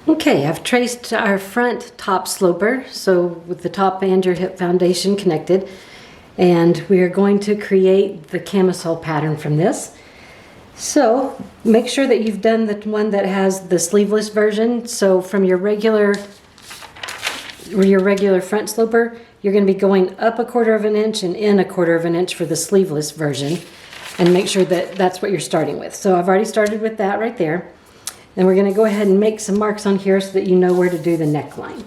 Okay, I've traced our front top sloper, so with the top and your hip foundation connected, and we are going to create the camisole pattern from this. So make sure that you've done the one that has the sleeveless version. So from your regular front sloper, you're going to be going up 1/4 of an inch and in 1/4 of an inch for the sleeveless version, and make sure that that's what you're starting with. So I've already started with that right there. And we're going to go ahead and make some marks on here so that you know where to do the neckline.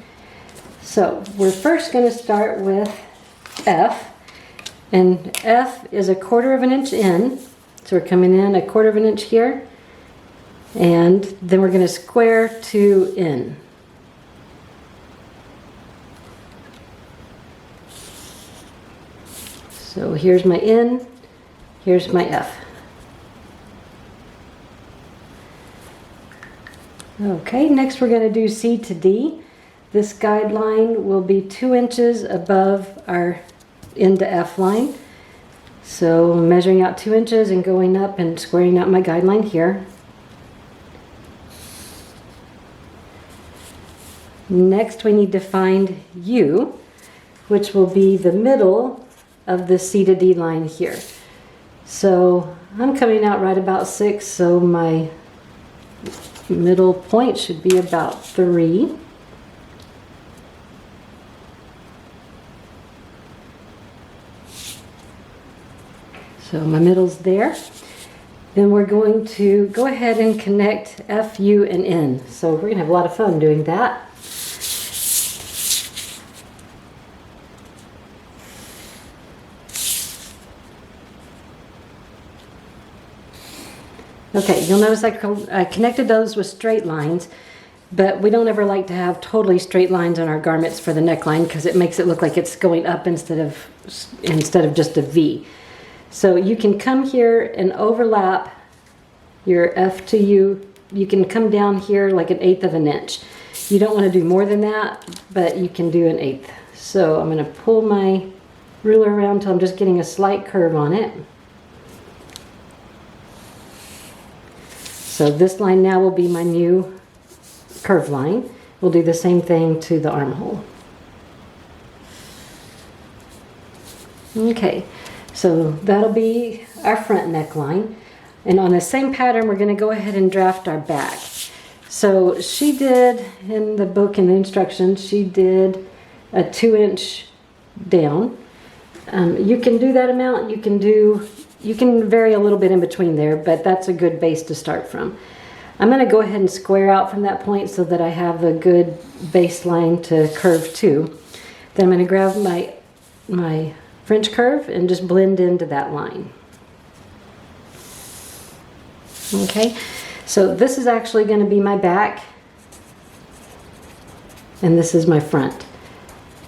So we're first going to start with F, and F is 1/4 of an inch in. So we're coming in 1/4 of an inch here, and then we're going to square to in. So here's my in, here's my F. Okay, next we're going to do C to D. This guideline will be 2 inches above our N to F line. So I'm measuring out 2 inches and going up and squaring out my guideline here. Next we need to find U, which will be the middle of the C to D line here. So I'm coming out right about 6, so my middle point should be about 3. So my middle's there. Then we're going to go ahead and connect F, U, and N. So we're going to have a lot of fun doing that. Okay, you'll notice I connected those with straight lines, but we don't ever like to have totally straight lines on our garments for the neckline because it makes it look like it's going up instead of just a V. So you can come here and overlap your F to U. You can come down here like 1/8 of an inch. You don't want to do more than that, but you can do 1/8. So I'm going to pull my ruler around until I'm just getting a slight curve on it. So this line now will be my new curve line. We'll do the same thing to the armhole. Okay, so that'll be our front neckline. And on the same pattern, we're going to go ahead and draft our back. So she did, in the book and the instructions, she did a 2 inch down. You can do that amount. You can vary a little bit in between there, but that's a good base to start from. I'm going to go ahead and square out from that point so that I have a good baseline to curve to. Then I'm going to grab my French curve and just blend into that line. Okay, so this is actually going to be my back, and this is my front.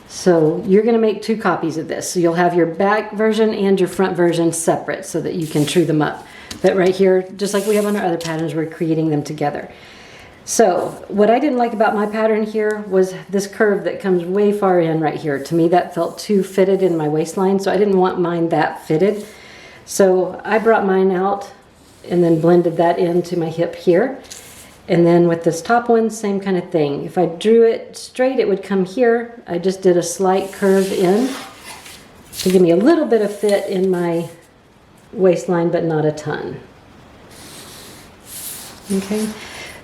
So you're going to make 2 copies of this. So you'll have your back version and your front version separate so that you can true them up. But right here, just like we have on our other patterns, we're creating them together. So what I didn't like about my pattern here was this curve that comes way far in right here. To me, that felt too fitted in my waistline, so I didn't want mine that fitted. So I brought mine out and then blended that into my hip here. And then with this top one, same kind of thing. If I drew it straight, it would come here. I just did a slight curve in to give me a little bit of fit in my waistline, but not a ton. Okay,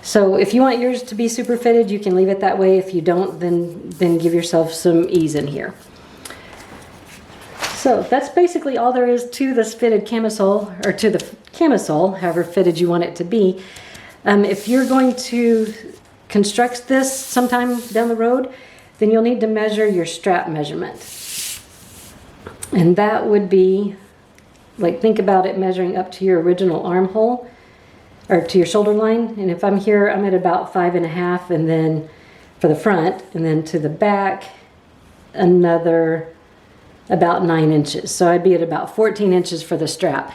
so if you want yours to be super fitted, you can leave it that way. If you don't, then give yourself some ease in here. So that's basically all there is to this fitted camisole, or to the camisole, however fitted you want it to be. If you're going to construct this sometime down the road, then you'll need to measure your strap measurement. And that would be, like, think about it measuring up to your original armhole, or to your shoulder line. And if I'm here, I'm at about 5.5, and then for the front, and then to the back, another about 9 inches. So I'd be at about 14 inches for the strap.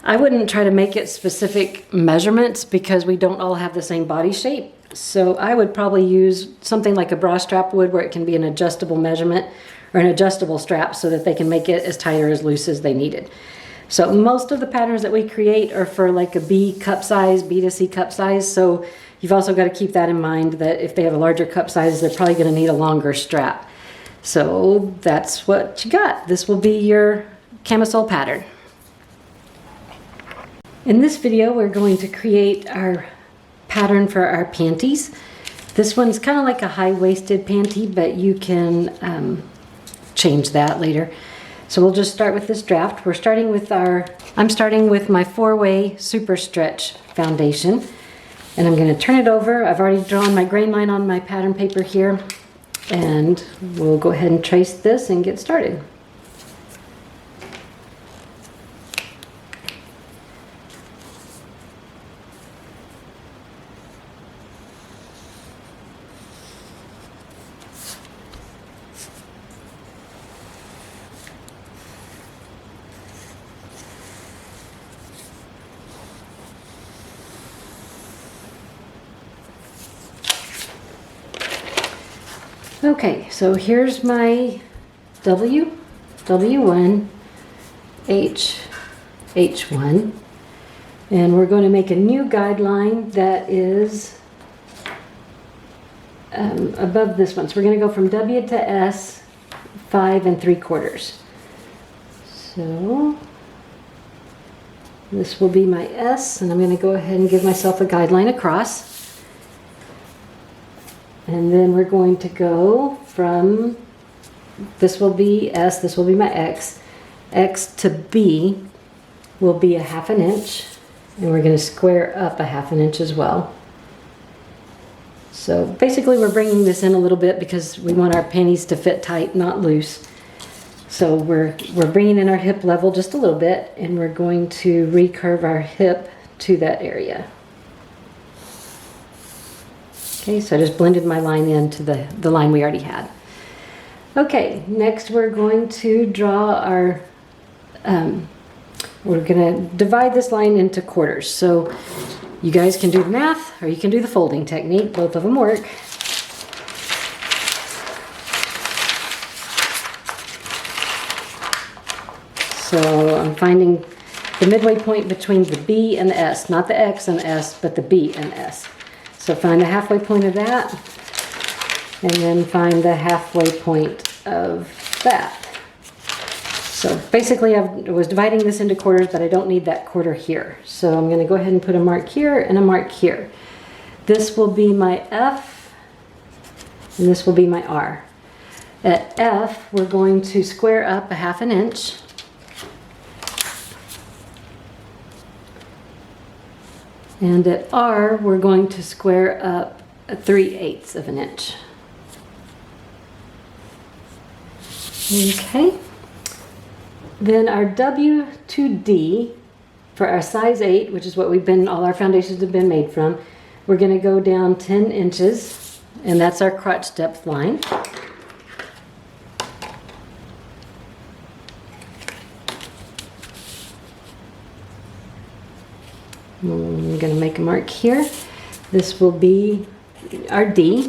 I wouldn't try to make it specific measurements because we don't all have the same body shape. So I would probably use something like a bra strap would, where it can be an adjustable measurement or an adjustable strap so that they can make it as tight or as loose as they need it. So most of the patterns that we create are for like a B cup size, B to C cup size. So You've also got to keep that in mind that if they have a larger cup size, they're probably going to need a longer strap. So that's what you got. This will be your camisole pattern. In this video, we're going to create our pattern for our panties. This one's kind of like a high-waisted panty, but you can change that later. So we'll just start with this draft. I'm starting with my 4-way super stretch foundation, and I'm going to turn it over. I've already drawn my grain line on my pattern paper here, and we'll go ahead and trace this and get started. Okay, so here's my W1, H1, and we're going to make a new guideline that is above this one. So we're going to go from W to S, 5 3/4. So this will be my S, and I'm going to go ahead and give myself a guideline across. And then we're going to go from, this will be S, this will be my X. X to B will be a 1/2 inch, and we're going to square up a 1/2 inch as well. So basically we're bringing this in a little bit because we want our panties to fit tight, not loose. So we're bringing in our hip level just a little bit, and we're going to recurve our hip to that area. Okay, so I just blended my line into the line we already had. Okay, next we're going to draw our, we're going to divide this line into quarters. So you guys can do the math or you can do the folding technique. Both of them work. So I'm finding the midway point between the B and the S, not the X and the S, but the B and S. So find the halfway point of that, and then find the halfway point of that. So basically I was dividing this into quarters, but I don't need that quarter here. So I'm going to go ahead and put a mark here and a mark here. This will be my F, and this will be my R. At F, we're going to square up a 1/2 inch. And at R, we're going to square up a 3/8 of an inch. Okay. Then our W to D, for our size 8, which is what all our foundations have been made from, we're going to go down 10 inches, and that's our crotch depth line. I'm going to make a mark here. This will be our D.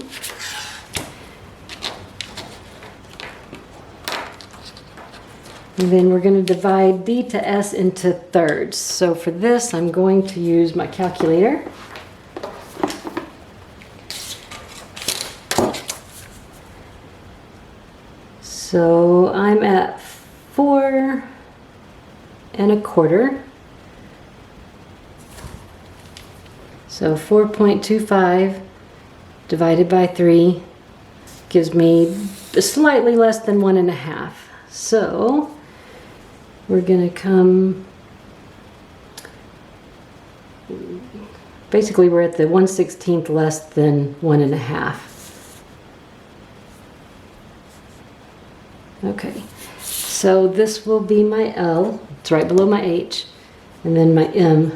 And then we're going to divide D to S into thirds. So for this, I'm going to use my calculator. So I'm at 4 1/4. So 4.25 divided by 3 gives me slightly less than 1 1/2. So we're going to come, basically we're at the 1/16 less than 1 1/2. Okay, so this will be my L. It's right below my H, and then my M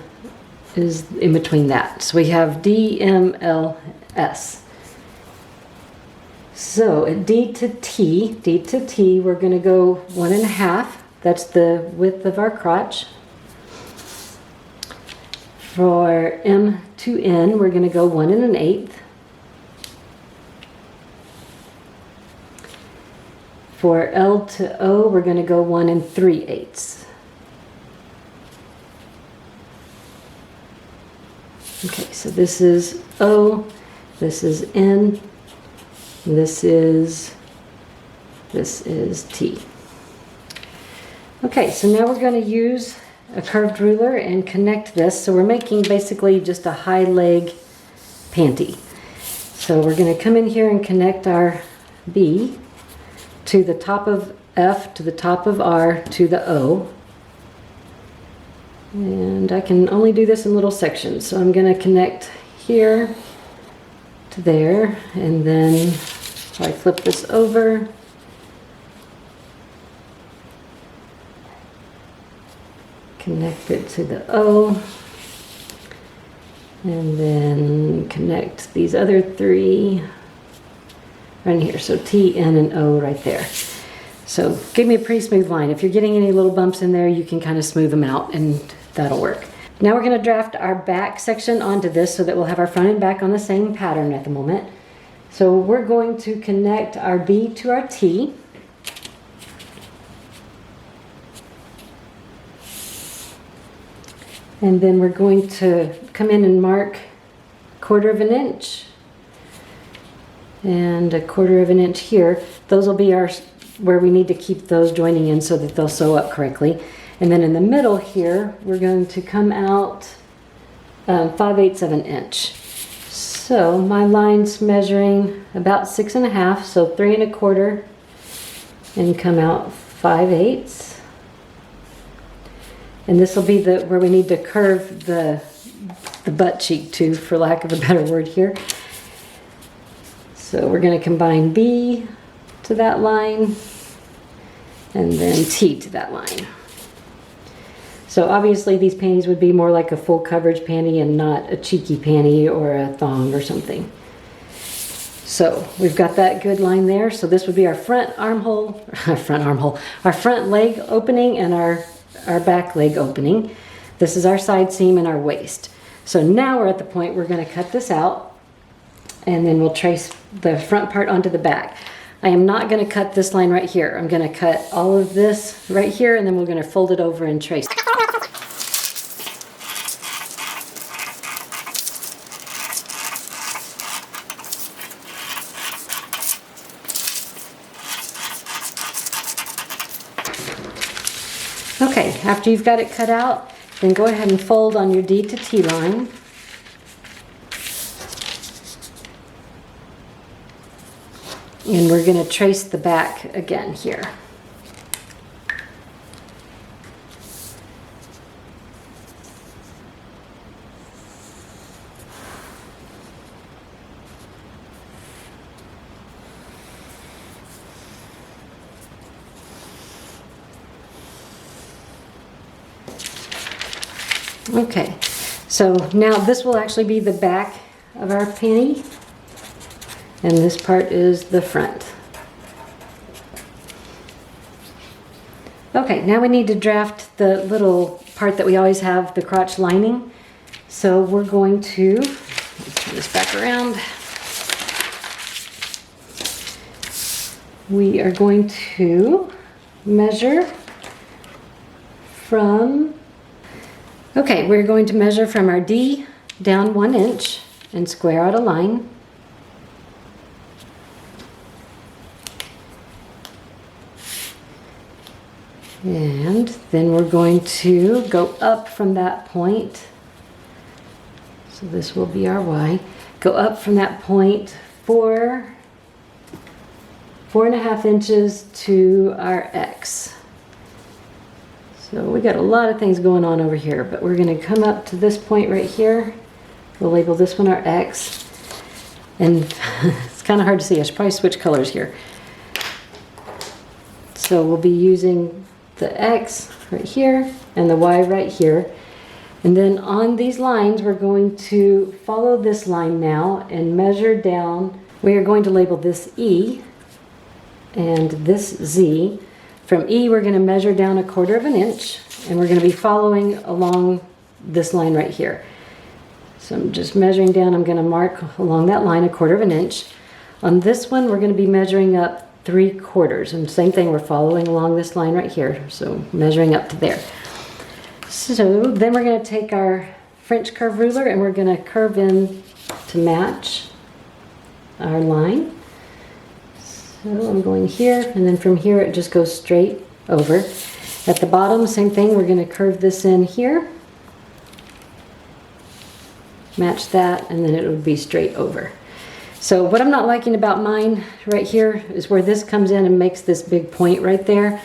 is in between that. So we have D, M, L, S. So at D to T, we're going to go 1 1/2. That's the width of our crotch. For M to N, we're going to go 1 1/8. For L to O, we're going to go 1 3/8. Okay, so this is O, this is N, this is T. Okay, so now we're going to use a curved ruler and connect this. So we're making basically just a high leg panty. So we're going to come in here and connect our B to the top of F, to the top of R, to the O. And I can only do this in little sections. So I'm going to connect here to there, and then if I flip this over, connect it to the O, and then connect these other three right here. So T, N, and O right there. So give me a pretty smooth line. If you're getting any little bumps in there, you can kind of smooth them out and that'll work. Now we're going to draft our back section onto this so that we'll have our front and back on the same pattern at the moment. So we're going to connect our B to our T. And then we're going to come in and mark 1/4 of an inch and 1/4 of an inch here. Those will be our where we need to keep those joining in so that they'll sew up correctly. And then in the middle here, we're going to come out 5/8 of an inch. So my line's measuring about 6 1/2, so 3 1/4, and come out 5/8. And this will be where we need to curve the butt cheek to, for lack of a better word here. So we're going to combine B to that line and then T to that line. So obviously these panties would be more like a full coverage panty and not a cheeky panty or a thong or something. So we've got that good line there. So this would be our front armhole, our front leg opening and our back leg opening. This is our side seam and our waist. So now we're at the point we're going to cut this out, and then we'll trace the front part onto the back. I am not going to cut this line right here. I'm going to cut all of this right here, and then we're going to fold it over and trace. Okay, after you've got it cut out, then go ahead and fold on your D to T line. And we're going to trace the back again here. Okay, so now this will actually be the back of our panty, and this part is the front. Okay, now we need to draft the little part that we always have, the crotch lining. So we're going to, let's turn this back around. We are going to measure from, okay, we're going to measure from our D down 1 inch and square out a line. And then we're going to go up from that point. So this will be our Y. Go up from that point 4 1/2 inches to our X. So we got a lot of things going on over here, but we're going to come up to this point right here. We'll label this one our X. And it's kind of hard to see. I should probably switch colors here. So we'll be using the X right here and the Y right here. And then on these lines, we're going to follow this line now and measure down. We are going to label this E and this Z. From E, we're going to measure down 1/4 of an inch, and we're going to be following along this line right here. So I'm just measuring down. I'm going to mark along that line 1/4 of an inch. On this one, we're going to be measuring up 3/4, and same thing, we're following along this line right here, so measuring up to there. So then we're going to take our French curve ruler and we're going to curve in to match our line. So I'm going here, and then from here it just goes straight over. At the bottom, same thing, we're going to curve this in here, match that, and then it would be straight over. So what I'm not liking about mine right here is where this comes in and makes this big point right there.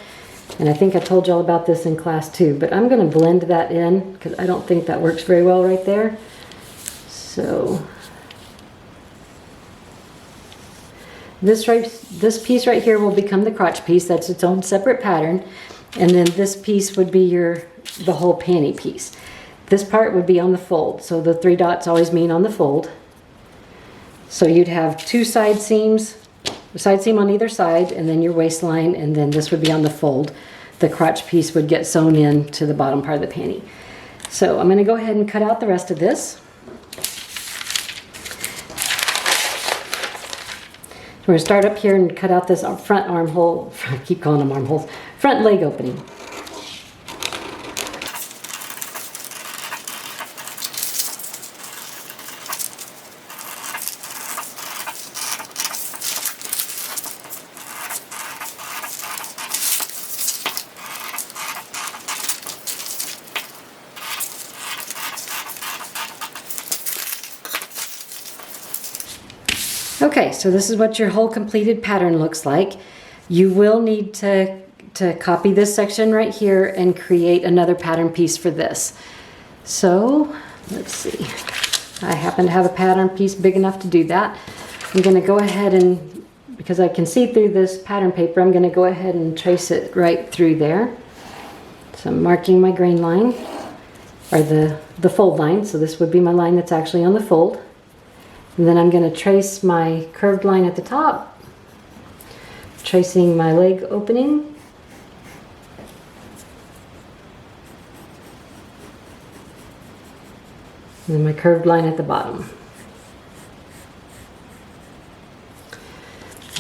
And I think I told y'all about this in class too, but I'm going to blend that in because I don't think that works very well right there. So this piece right here will become the crotch piece. That's its own separate pattern. And then this piece would be the whole panty piece. This part would be on the fold. So the 3 dots always mean on the fold. So you'd have 2 side seams, a side seam on either side, and then your waistline, and then this would be on the fold. The crotch piece would get sewn in to the bottom part of the panty. So I'm going to go ahead and cut out the rest of this. We're going to start up here and cut out this front armhole, I keep calling them armholes, front leg opening. Okay, so this is what your whole completed pattern looks like. You will need to copy this section right here and create another pattern piece for this. So, let's see. I happen to have a pattern piece big enough to do that. I'm going to go ahead and, because I can see through this pattern paper, I'm going to go ahead and trace it right through there. So I'm marking my grain line, or the fold line. So this would be my line that's actually on the fold. And then I'm going to trace my curved line at the top, tracing my leg opening. And then my curved line at the bottom.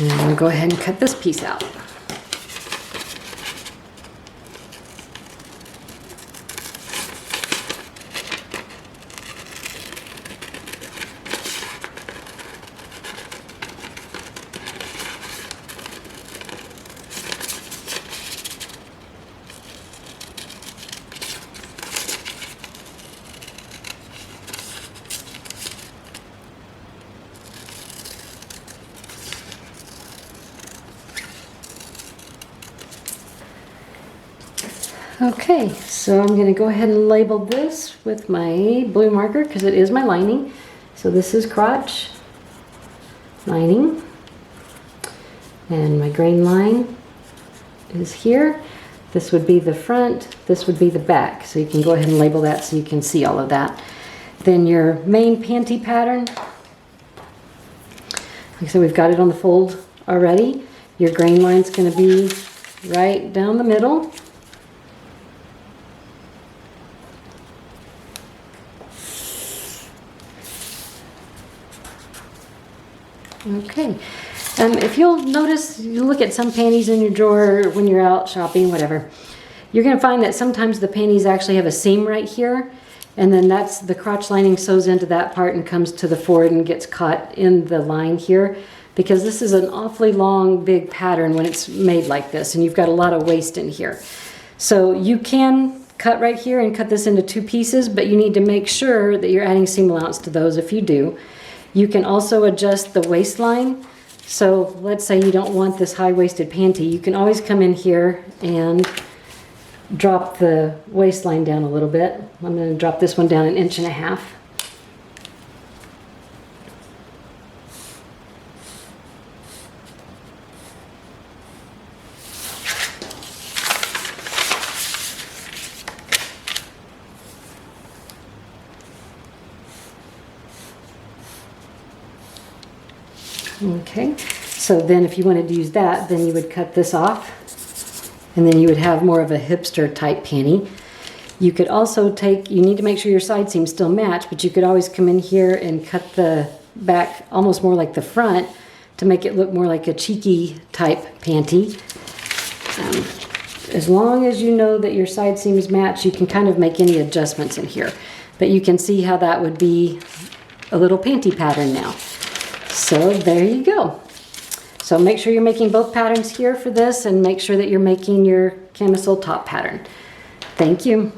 And I'm going to go ahead and cut this piece out. Okay, so I'm going to go ahead and label this with my blue marker because it is my lining. So this is crotch lining, and my grain line is here. This would be the front, this would be the back. So you can go ahead and label that so you can see all of that. Then your main panty pattern, like I said, we've got it on the fold already. Your grain line's going to be right down the middle. Okay, if you'll notice, you look at some panties in your drawer when you're out shopping, whatever, you're going to find that sometimes the panties actually have a seam right here, and then that's the crotch lining sews into that part and comes to the forward and gets caught in the line here, because this is an awfully long, big pattern when it's made like this, and you've got a lot of waist in here. So you can cut right here and cut this into 2 pieces, but you need to make sure that you're adding seam allowance to those if you do. You can also adjust the waistline. So let's say you don't want this high-waisted panty. You can always come in here and drop the waistline down a little bit. I'm going to drop this one down 1.5 inches. Okay, so then if you wanted to use that, then you would cut this off, and then you would have more of a hipster type panty. You could also you need to make sure your side seams still match, but you could always come in here and cut the back almost more like the front to make it look more like a cheeky type panty. As long as you know that your side seams match, you can kind of make any adjustments in here. But you can see how that would be a little panty pattern now. So there you go. So make sure you're making both patterns here for this, and make sure that you're making your camisole top pattern. Thank you.